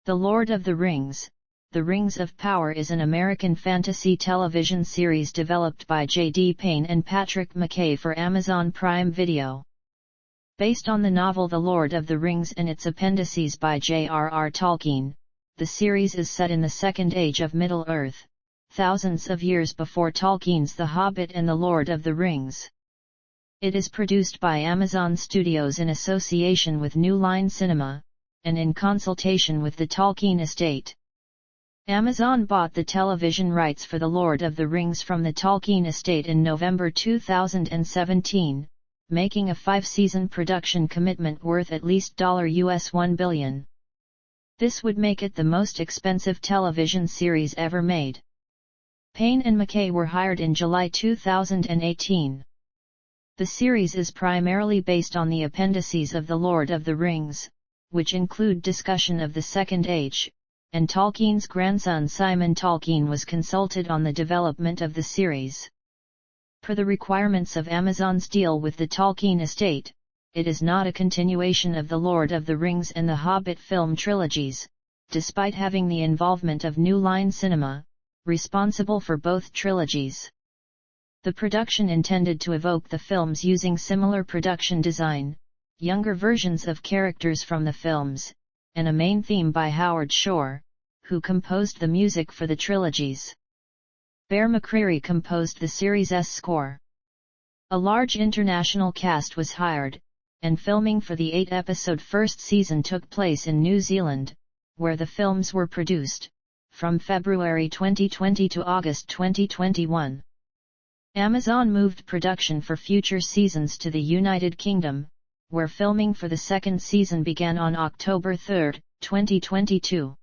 The Lord of the Rings, The Rings of Power is an American fantasy television series developed by J.D. Payne and Patrick McKay for Amazon Prime Video. Based on the novel The Lord of the Rings and its appendices by J.R.R. Tolkien, the series is set in the Second Age of Middle-earth, thousands of years before Tolkien's The Hobbit and The Lord of the Rings. It is produced by Amazon Studios in association with New Line Cinema, and in consultation with the Tolkien estate. Amazon bought the television rights for The Lord of the Rings from the Tolkien estate in November 2017, making a 5-season production commitment worth at least $1 billion. This would make it the most expensive television series ever made. Payne and McKay were hired in July 2018. The series is primarily based on the appendices of The Lord of the Rings, which include discussion of the Second Age, and Tolkien's grandson Simon Tolkien was consulted on the development of the series. Per the requirements of Amazon's deal with the Tolkien estate, it is not a continuation of The Lord of the Rings and The Hobbit film trilogies, despite having the involvement of New Line Cinema, responsible for both trilogies. The production intended to evoke the films using similar production design, younger versions of characters from the films, and a main theme by Howard Shore, who composed the music for the trilogies. Bear McCreary composed the series' score. A large international cast was hired, and filming for the 8-episode first season took place in New Zealand, where the films were produced, from February 2020 to August 2021. Amazon moved production for future seasons to the United Kingdom, where filming for the second season began on October 3, 2022.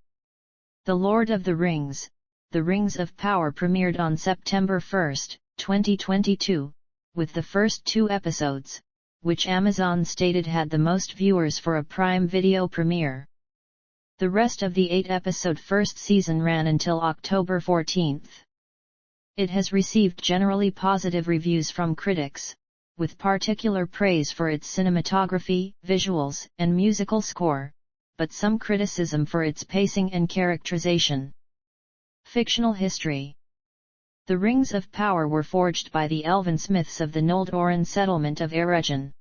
The Lord of the Rings, The Rings of Power premiered on September 1, 2022, with the first 2 episodes, which Amazon stated had the most viewers for a Prime Video premiere. The rest of the 8-episode first season ran until October 14. It has received generally positive reviews from critics, with particular praise for its cinematography, visuals, and musical score, but some criticism for its pacing and characterization. Fictional history. The Rings of Power were forged by the elven smiths of the Nold-Oran settlement of Eregion.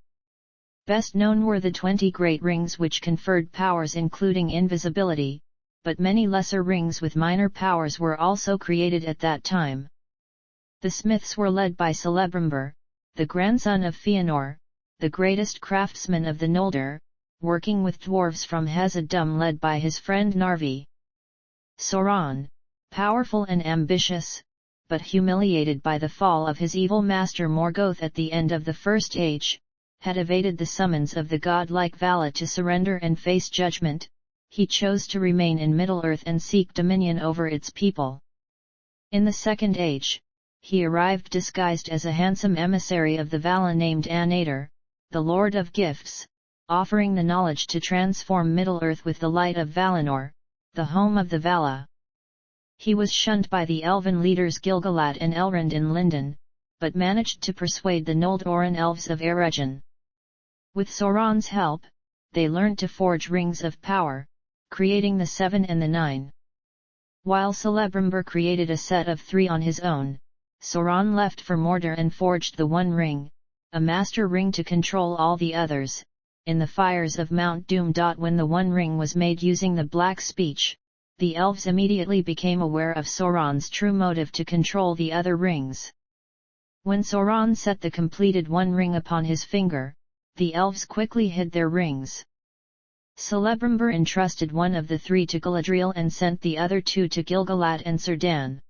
Best known were the 20 Great Rings which conferred powers including invisibility, but many lesser rings with minor powers were also created at that time. The smiths were led by Celebrimbor, the grandson of Fëanor, the greatest craftsman of the Noldor, working with dwarves from Hesed-Dum led by his friend Narvi. Sauron, powerful and ambitious, but humiliated by the fall of his evil master Morgoth at the end of the First Age, had evaded the summons of the godlike Vala to surrender and face judgment. He chose to remain in Middle-earth and seek dominion over its people. In the Second Age, he arrived disguised as a handsome emissary of the Vala named Annatar, the Lord of Gifts, offering the knowledge to transform Middle-earth with the light of Valinor, the home of the Vala. He was shunned by the elven leaders Gil-galad and Elrond in Lindon, but managed to persuade the Nold-Oran elves of Eregion. With Sauron's help, they learned to forge rings of power, creating the 7 and the 9. While Celebrimbor created a set of 3 on his own, Sauron left for Mordor and forged the One Ring, a master ring to control all the others, in the fires of Mount Doom. When the One Ring was made using the Black Speech, the elves immediately became aware of Sauron's true motive to control the other rings. When Sauron set the completed One Ring upon his finger, the elves quickly hid their rings. Celebrimbor entrusted one of the 3 to Galadriel and sent the other 2 to Gil-galad and Círdan.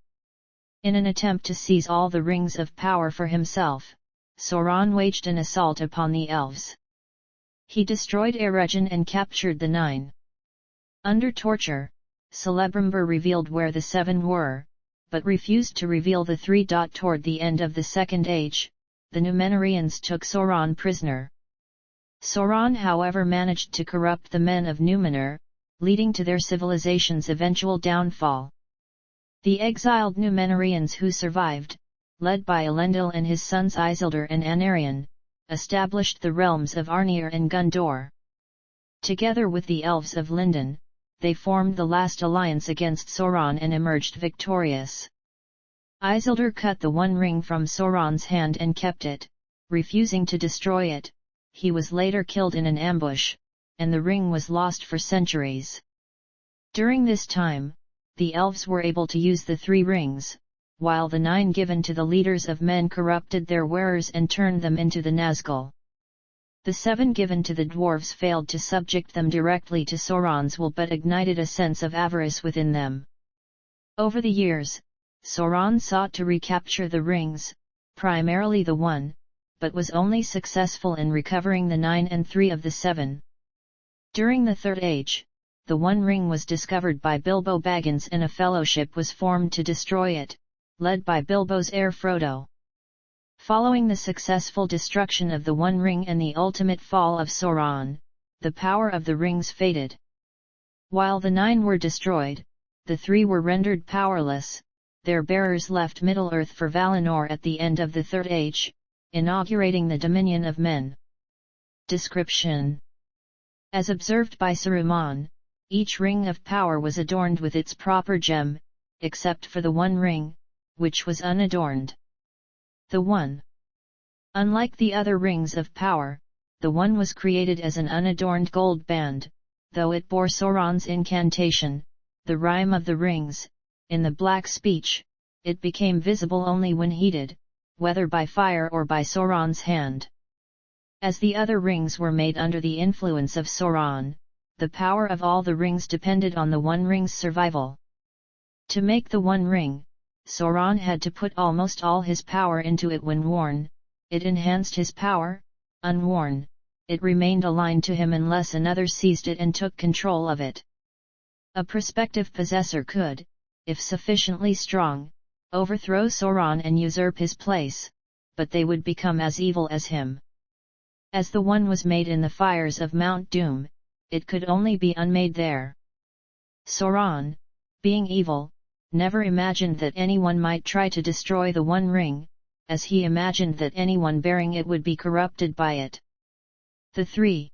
In an attempt to seize all the rings of power for himself, Sauron waged an assault upon the elves. He destroyed Eregion and captured the 9. Under torture, Celebrimbor revealed where the 7 were, but refused to reveal the 3. Toward the end of the Second Age, the Númenóreans took Sauron prisoner. Sauron however managed to corrupt the men of Númenor, leading to their civilization's eventual downfall. The exiled Númenóreans who survived, led by Elendil and his sons Isildur and Anarion, established the realms of Arnir and Gondor. Together with the elves of Lindon, they formed the last alliance against Sauron and emerged victorious. Isildur cut the One Ring from Sauron's hand and kept it, refusing to destroy it. He was later killed in an ambush, and the ring was lost for centuries. During this time, the elves were able to use the 3 rings, while the 9 given to the leaders of men corrupted their wearers and turned them into the Nazgul. The 7 given to the dwarves failed to subject them directly to Sauron's will but ignited a sense of avarice within them. Over the years, Sauron sought to recapture the rings, primarily the 1, but was only successful in recovering the 9 and 3 of the 7. During the Third Age, the One Ring was discovered by Bilbo Baggins and a fellowship was formed to destroy it, led by Bilbo's heir Frodo. Following the successful destruction of the One Ring and the ultimate fall of Sauron, the power of the rings faded. While the 9 were destroyed, the 3 were rendered powerless. Their bearers left Middle-earth for Valinor at the end of the Third Age, inaugurating the dominion of men. Description: as observed by Saruman, each ring of power was adorned with its proper gem, except for the One Ring, which was unadorned. The One. Unlike the other rings of power, the One was created as an unadorned gold band, though it bore Sauron's incantation, the rime of the rings. In the Black Speech, it became visible only when heated, whether by fire or by Sauron's hand. As the other rings were made under the influence of Sauron, the power of all the rings depended on the One Ring's survival. To make the One Ring, Sauron had to put almost all his power into it. When worn, it enhanced his power; unworn, it remained aligned to him unless another seized it and took control of it. A prospective possessor could, if sufficiently strong, overthrow Sauron and usurp his place, but they would become as evil as him. As the One was made in the fires of Mount Doom, it could only be unmade there. Sauron, being evil, never imagined that anyone might try to destroy the One Ring, as he imagined that anyone bearing it would be corrupted by it. The 3.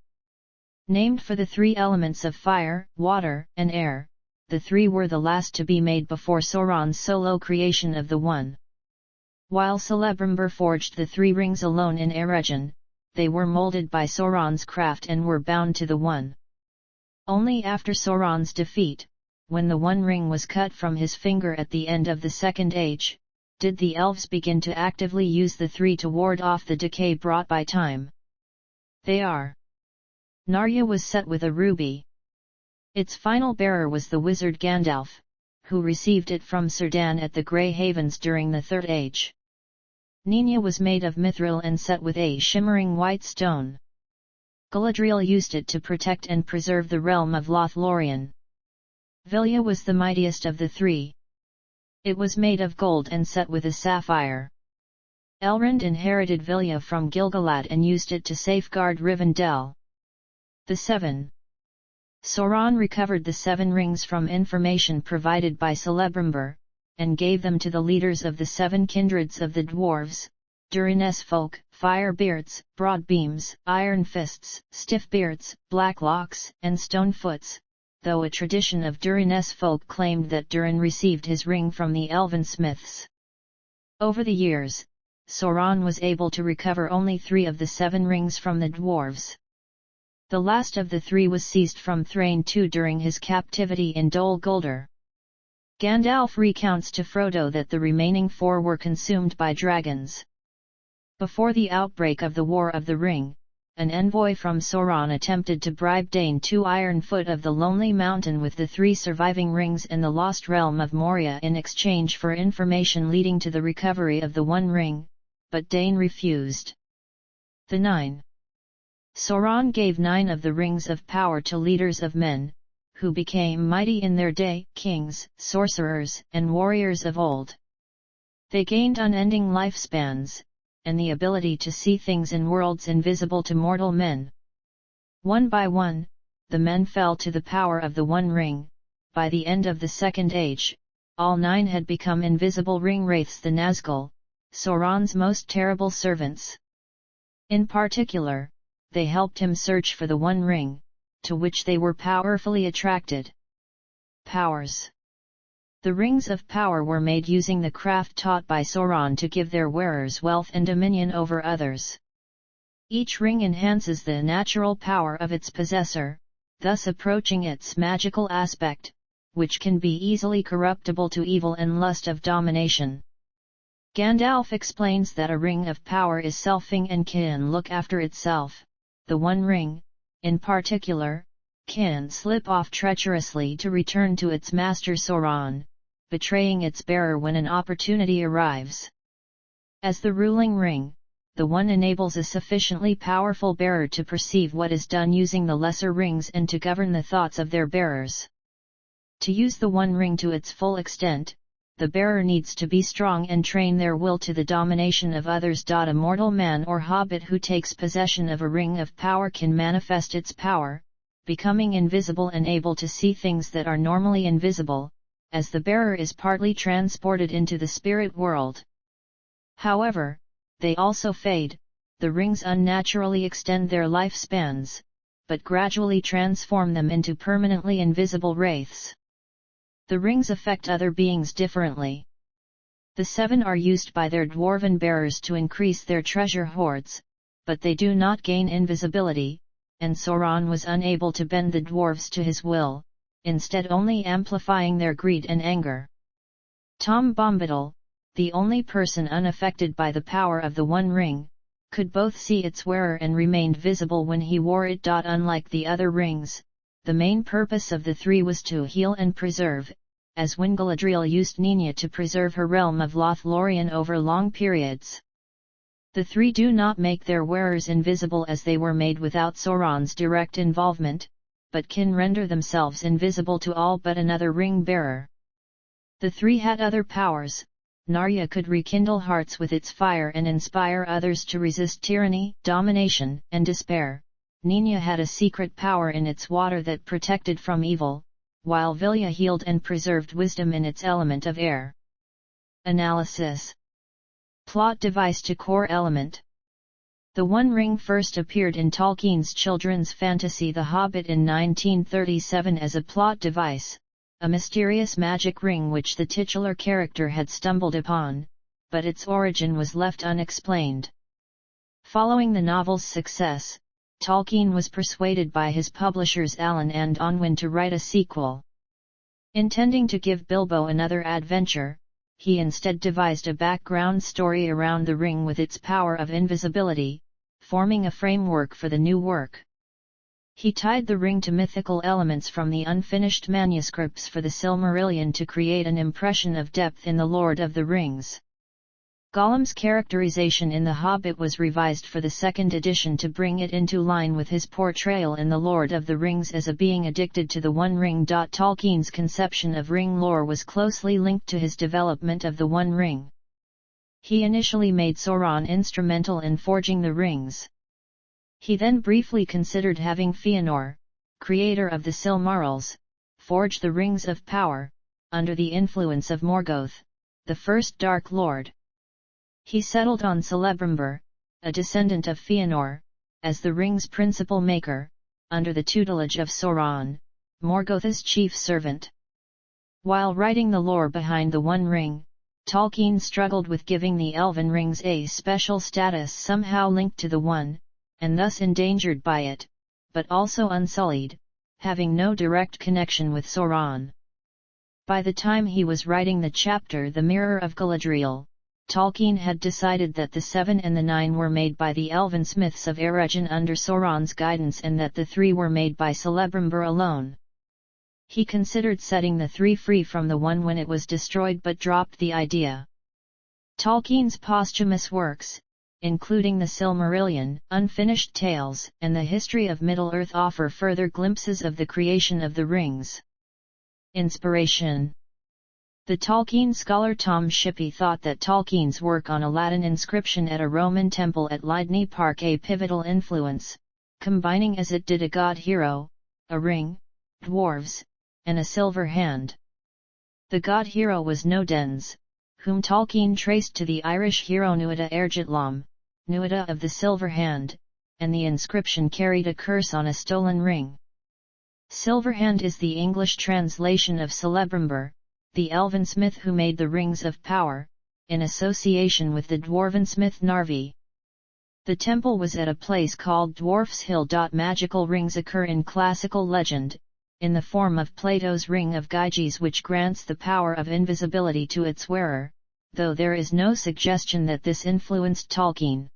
Named for the 3 elements of fire, water, and air, the 3 were the last to be made before Sauron's solo creation of the One. While Celebrimbor forged the 3 rings alone in Eregion, they were molded by Sauron's craft and were bound to the One. Only after Sauron's defeat, when the One Ring was cut from his finger at the end of the Second Age, did the elves begin to actively use the 3 to ward off the decay brought by time. They are: Narya was set with a ruby. Its final bearer was the wizard Gandalf, who received it from Círdan at the Grey Havens during the Third Age. Nina was made of mithril and set with a shimmering white stone. Galadriel used it to protect and preserve the realm of Lothlorien. Vilya was the mightiest of the 3. It was made of gold and set with a sapphire. Elrond inherited Vilya from Gil-galad and used it to safeguard Rivendell. The 7. Sauron recovered the 7 rings from information provided by Celebrimbor, and gave them to the leaders of the 7 kindreds of the dwarves: Durin's folk, Firebeards, Broadbeams, Iron Fists, Stiffbeards, Blacklocks, and Stonefoots, though a tradition of Durin's folk claimed that Durin received his ring from the elven smiths. Over the years, Sauron was able to recover only 3 of the 7 rings from the dwarves. The last of the 3 was seized from Thrain II during his captivity in Dol Guldur. Gandalf recounts to Frodo that the remaining 4 were consumed by dragons. Before the outbreak of the War of the Ring, an envoy from Sauron attempted to bribe Dain II Ironfoot of the Lonely Mountain with the 3 surviving rings and the lost realm of Moria in exchange for information leading to the recovery of the One Ring, but Dain refused. The 9. Sauron gave 9 of the rings of power to leaders of men, who became mighty in their day: kings, sorcerers, and warriors of old. They gained unending lifespans, and the ability to see things in worlds invisible to mortal men. One by one, the men fell to the power of the One Ring. By the end of the Second Age, all 9 had become invisible ring wraiths, the Nazgul, Sauron's most terrible servants. In particular, they helped him search for the One Ring, to which they were powerfully attracted. Powers. The rings of power were made using the craft taught by Sauron to give their wearers wealth and dominion over others. Each ring enhances the natural power of its possessor, thus approaching its magical aspect, which can be easily corruptible to evil and lust of domination. Gandalf explains that a ring of power is selfing and can look after itself. The One Ring, in particular, can slip off treacherously to return to its master Sauron, betraying its bearer when an opportunity arrives. As the ruling ring, the One enables a sufficiently powerful bearer to perceive what is done using the lesser rings and to govern the thoughts of their bearers. To use the One Ring to its full extent, the bearer needs to be strong and train their will to the domination of others. A mortal man or hobbit who takes possession of a ring of power can manifest its power, becoming invisible and able to see things that are normally invisible, as the bearer is partly transported into the spirit world. However, they also fade. The rings unnaturally extend their lifespans, but gradually transform them into permanently invisible wraiths. The rings affect other beings differently. The seven are used by their dwarven bearers to increase their treasure hoards, but they do not gain invisibility, and Sauron was unable to bend the dwarves to his will, instead only amplifying their greed and anger. Tom Bombadil, the only person unaffected by the power of the One Ring, could both see its wearer and remained visible when he wore it. Unlike the other rings, the main purpose of the three was to heal and preserve, as when Galadriel used Nina to preserve her realm of Lothlorien over long periods. The three do not make their wearers invisible as they were made without Sauron's direct involvement, but can render themselves invisible to all but another ring bearer. The three had other powers. Narya could rekindle hearts with its fire and inspire others to resist tyranny, domination, and despair. Nina had a secret power in its water that protected from evil, while Vilya healed and preserved wisdom in its element of air. Analysis. Plot device to core element. The One Ring first appeared in Tolkien's children's fantasy The Hobbit in 1937 as a plot device, a mysterious magic ring which the titular character had stumbled upon, but its origin was left unexplained. Following the novel's success, Tolkien was persuaded by his publishers Allen and Unwin to write a sequel. Intending to give Bilbo another adventure, he instead devised a background story around the ring with its power of invisibility, forming a framework for the new work. He tied the ring to mythical elements from the unfinished manuscripts for the Silmarillion to create an impression of depth in The Lord of the Rings. Gollum's characterization in The Hobbit was revised for the second edition to bring it into line with his portrayal in The Lord of the Rings as a being addicted to the One Ring. Tolkien's conception of ring lore was closely linked to his development of the One Ring. He initially made Sauron instrumental in forging the rings. He then briefly considered having Fëanor, creator of the Silmarils, forge the Rings of Power, under the influence of Morgoth, the first Dark Lord. He settled on Celebrimbor, a descendant of Fëanor, as the ring's principal maker, under the tutelage of Sauron, Morgoth's chief servant. While writing the lore behind the One Ring, Tolkien struggled with giving the elven rings a special status somehow linked to the One, and thus endangered by it, but also unsullied, having no direct connection with Sauron. By the time he was writing the chapter The Mirror of Galadriel, Tolkien had decided that the 7 and the 9 were made by the elven smiths of Eregion under Sauron's guidance and that the 3 were made by Celebrimbor alone. He considered setting the 3 free from the One when it was destroyed but dropped the idea. Tolkien's posthumous works, including the Silmarillion, Unfinished Tales, and the History of Middle-earth offer further glimpses of the creation of the rings. Inspiration. The Tolkien scholar Tom Shippey thought that Tolkien's work on a Latin inscription at a Roman temple at Lydney Park a pivotal influence, combining as it did a god hero, a ring, dwarves, and a silver hand. The god hero was Nodens, whom Tolkien traced to the Irish hero Nuada Ergitlam, Nuada of the Silver Hand, and the inscription carried a curse on a stolen ring. Silverhand is the English translation of Celebrimbor, the elven smith who made the Rings of Power, in association with the dwarven smith Narvi. The temple was at a place called Dwarf's Hill. Magical rings occur in classical legend, in the form of Plato's Ring of Gyges, which grants the power of invisibility to its wearer, though there is no suggestion that this influenced Tolkien.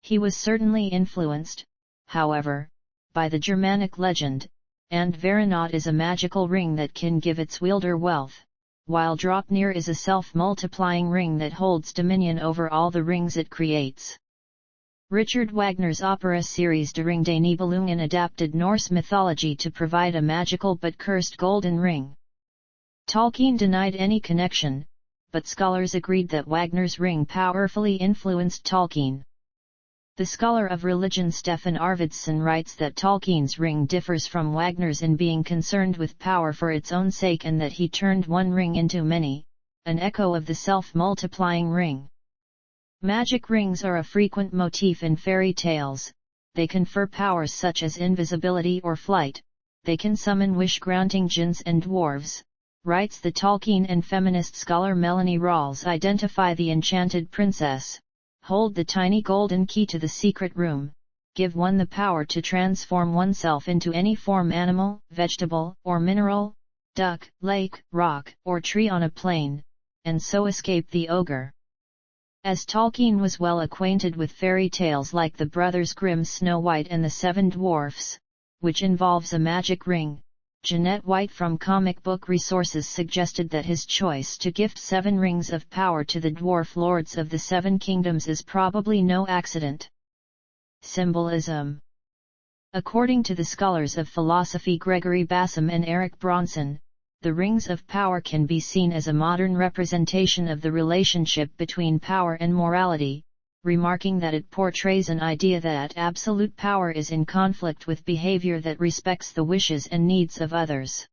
He was certainly influenced, however, by the Germanic legend, and Veranot is a magical ring that can give its wielder wealth, while Draupnir is a self-multiplying ring that holds dominion over all the rings it creates. Richard Wagner's opera series De Ring des Nibelungen adapted Norse mythology to provide a magical but cursed golden ring. Tolkien denied any connection, but scholars agreed that Wagner's ring powerfully influenced Tolkien. The scholar of religion Stefan Arvidsson writes that Tolkien's ring differs from Wagner's in being concerned with power for its own sake, and that he turned one ring into many, an echo of the self-multiplying ring. Magic rings are a frequent motif in fairy tales. They confer powers such as invisibility or flight. They can summon wish-granting djinns and dwarves, writes the Tolkien and feminist scholar Melanie Rawls. Identify the enchanted princess. Hold the tiny golden key to the secret room, give one the power to transform oneself into any form, animal, vegetable, or mineral, duck, lake, rock, or tree on a plain, and so escape the ogre. As Tolkien was well acquainted with fairy tales like the Brothers Grimm's Snow White and the Seven Dwarfs, which involves a magic ring, Jeanette White from Comic Book Resources suggested that his choice to gift 7 rings of power to the dwarf lords of the 7 kingdoms is probably no accident. Symbolism. According to the scholars of philosophy Gregory Bassam and Eric Bronson, the rings of power can be seen as a modern representation of the relationship between power and morality, remarking that it portrays an idea that absolute power is in conflict with behavior that respects the wishes and needs of others.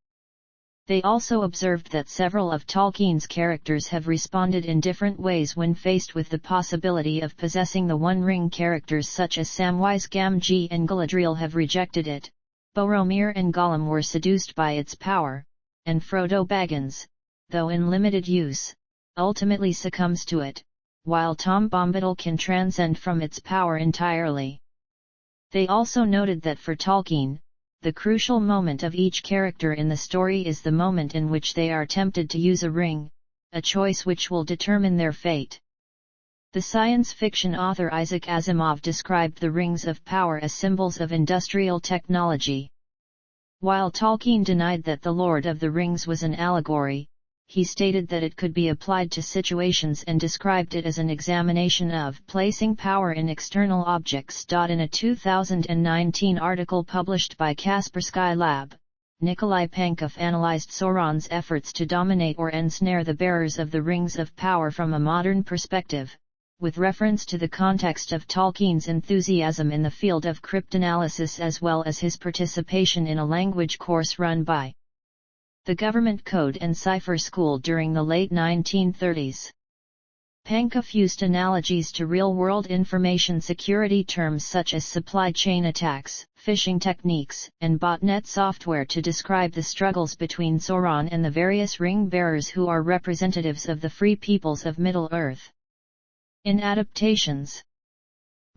They also observed that several of Tolkien's characters have responded in different ways when faced with the possibility of possessing the One Ring. Characters such as Samwise Gamgee and Galadriel have rejected it, Boromir and Gollum were seduced by its power, and Frodo Baggins, though in limited use, ultimately succumbs to it, while Tom Bombadil can transcend from its power entirely. They also noted that for Tolkien, the crucial moment of each character in the story is the moment in which they are tempted to use a ring, a choice which will determine their fate. The science fiction author Isaac Asimov described the rings of power as symbols of industrial technology. While Tolkien denied that the Lord of the Rings was an allegory, he stated that it could be applied to situations and described it as an examination of placing power in external objects. In a 2019 article published by Kaspersky Lab, Nikolai Pankov analyzed Sauron's efforts to dominate or ensnare the bearers of the Rings of Power from a modern perspective, with reference to the context of Tolkien's enthusiasm in the field of cryptanalysis as well as his participation in a language course run by the Government Code and Cipher School during the late 1930s. Pankov used analogies to real-world information security terms such as supply chain attacks, phishing techniques, and botnet software to describe the struggles between Sauron and the various ring-bearers who are representatives of the free peoples of Middle-earth. In adaptations,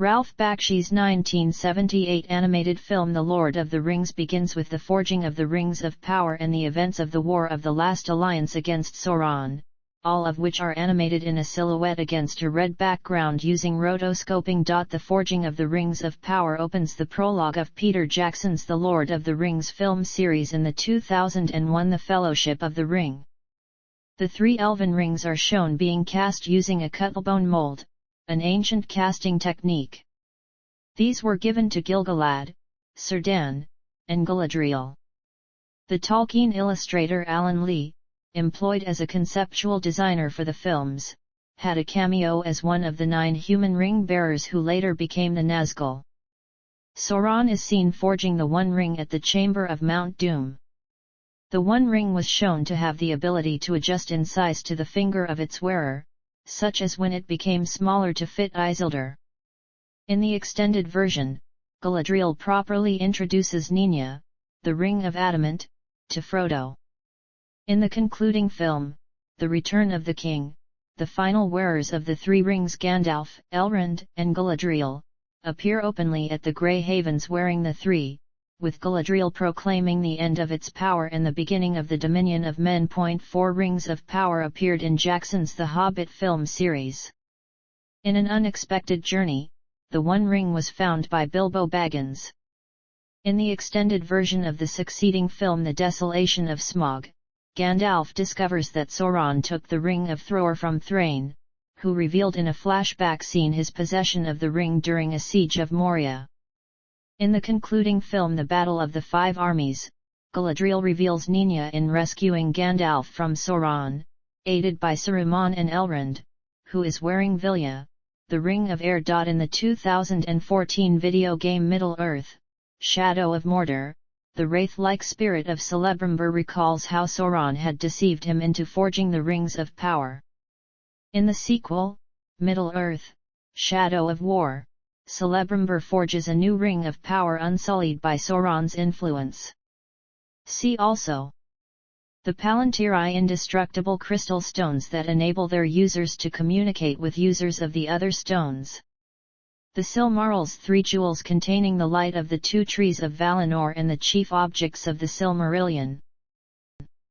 Ralph Bakshi's 1978 animated film The Lord of the Rings begins with the forging of the Rings of Power and the events of the War of the Last Alliance against Sauron, all of which are animated in a silhouette against a red background using rotoscoping. The forging of the Rings of Power opens the prologue of Peter Jackson's The Lord of the Rings film series in the 2001 The Fellowship of the Ring. The 3 elven rings are shown being cast using a cuttlebone mold, an ancient casting technique. These were given to Gil-galad, Círdan, and Galadriel. The Tolkien illustrator Alan Lee, employed as a conceptual designer for the films, had a cameo as one of the 9 human ring-bearers who later became the Nazgul. Sauron is seen forging the One Ring at the Chamber of Mount Doom. The One Ring was shown to have the ability to adjust in size to the finger of its wearer, such as when it became smaller to fit Isildur. In the extended version, Galadriel properly introduces Nina, the Ring of Adamant, to Frodo. In the concluding film, The Return of the King, the final wearers of the three rings Gandalf, Elrond, and Galadriel, appear openly at the Grey Havens wearing the three, with Galadriel proclaiming the end of its power and the beginning of the Dominion of Men. 4 Rings of Power appeared in Jackson's The Hobbit film series. In an unexpected journey, the One Ring was found by Bilbo Baggins. In the extended version of the succeeding film The Desolation of Smaug, Gandalf discovers that Sauron took the Ring of Thror from Thrain, who revealed in a flashback scene his possession of the ring during a siege of Moria. In the concluding film The Battle of the Five Armies, Galadriel reveals Nina in rescuing Gandalf from Sauron, aided by Saruman and Elrond, who is wearing Vilya, the Ring of Air. In the 2014 video game Middle-earth, Shadow of Mordor, the wraith-like spirit of Celebrimbor recalls how Sauron had deceived him into forging the Rings of Power. In the sequel, Middle-earth, Shadow of War, Celebrimbor forges a new Ring of Power unsullied by Sauron's influence. See also: the Palantiri, indestructible crystal stones that enable their users to communicate with users of the other stones. The Silmarils, 3 jewels containing the light of the 2 trees of Valinor and the chief objects of the Silmarillion.